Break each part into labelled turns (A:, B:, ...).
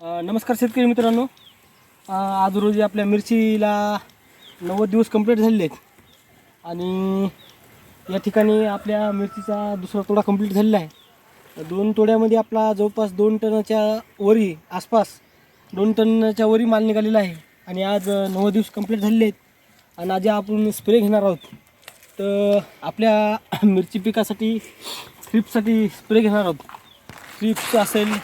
A: नमस्कार शेतकरी मित्रांनो. आज रोजी आपल्या मिरचीला 90 दिवस कंप्लीट झालेले आहेत आणि या ठिकाणी आपल्या मिरचीचा दुसरा तोडा कंप्लीट झालेला आहे. 2 तोड्यामध्ये आपला जवळपास 2 टनाच्या वरी आसपास 2 टनाच्या वरी माल निघालेला आहे आणि आज 90 दिवस कंप्लीट झालेले आहेत आणि आज आपण स्प्रे घेणार आहोत. तर आपल्या मिरची पिकासाठी थ्रिप्ससाठी स्प्रे घेणार आहोत. थ्रिप्स असेल,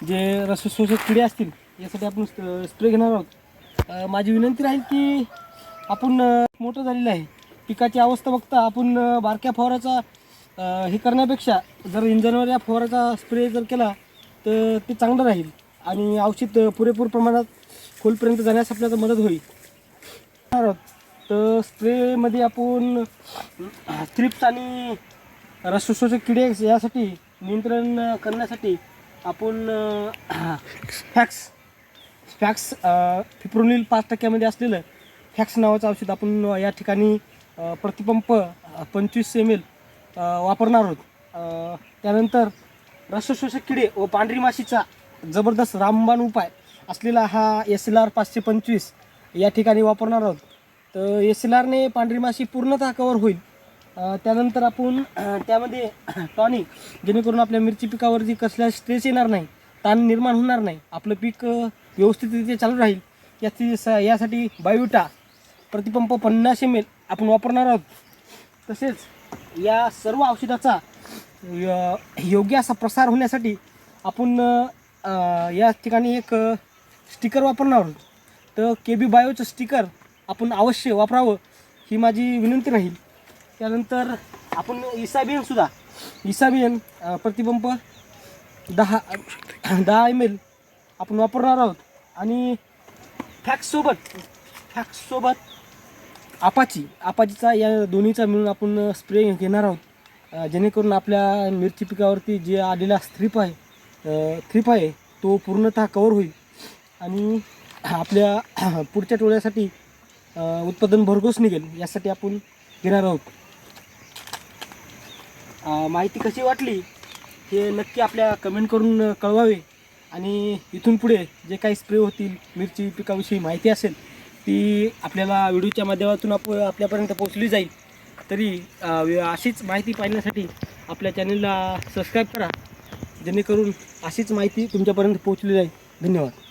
A: जे रसशोषक किडे असतील यासाठी आपण स्प्रे घेणार आहोत. माझी विनंती राहील की आपण मोठं झालेलं आहे, पिकाची अवस्था बघता आपण बारक्या फवाराचा हे करण्यापेक्षा जर इंजनवर या फवाराचा स्प्रे जर केला तर ते चांगलं राहील आणि औषध पुरेपूर प्रमाणात खोलपर्यंत जाण्यास आपल्याला मदत होईल. तर स्प्रेमध्ये आपण थ्रिप्स आणि रसशोषक किडे यासाठी नियंत्रण करण्यासाठी आपण फॅक्स फिप्रोनिल 5% असलेलं फॅक्स नावाचं औषध आपण या ठिकाणी प्रतिपंप 25 ml वापरणार आहोत. त्यानंतर रसशोषक किडे व पांढरी माशीचा जबरदस्त रामबाण उपाय असलेला हा SLR 525 या ठिकाणी वापरणार आहोत. तर SLRने पांढरी माशी पूर्णतः कवर होईल. त्यानंतर आपण त्यामध्ये टॉनिक, जेणेकरून आपल्या मिरची पिकावरती कसला स्ट्रेस येणार नाही, ताण निर्माण होणार नाही, आपलं पीक व्यवस्थितरित्या चालू राहील यासाठी बायोविटा प्रतिपंप 50 ml आपण वापरणार आहोत. तसेच या सर्व औषधाचा योग्य असा प्रसार होण्यासाठी आपण या ठिकाणी एक स्टिकर वापरणार आहोत. तर KB बायोचं स्टिकर आपण अवश्य वापरावं ही माझी विनंती राहील. त्यानंतर आपण इसाबियन प्रतिपंप 10 ml आपण वापरणार आहोत आणि फॅक्ससोबत आपाचीचा या दोन्हीचा मिळून आपण स्प्रे घेणार आहोत. जेणेकरून आपल्या मिरची पिकावरती जे आलेला थ्रिप आहे तो पूर्णतः कवर होईल आणि आपल्या पुढच्या टोळ्यासाठी उत्पादन भरघोस निघेल यासाठी आपण घेणार आहोत. माहिती कशी वाटली हे नक्की आपल्या कमेंट करून कळवावे आणि इथून पुढे जे काही स्प्रे होतील, मिरची पिकाविषयी माहिती असेल ती आपल्याला व्हिडिओच्या माध्यमातून आपल्यापर्यंत पोहोचली जाईल. तरी अशीच माहिती पाहण्यासाठी आपल्या चॅनलला सबस्क्राईब करा, जेणेकरून अशीच माहिती तुमच्यापर्यंत पोहोचली जाईल. धन्यवाद.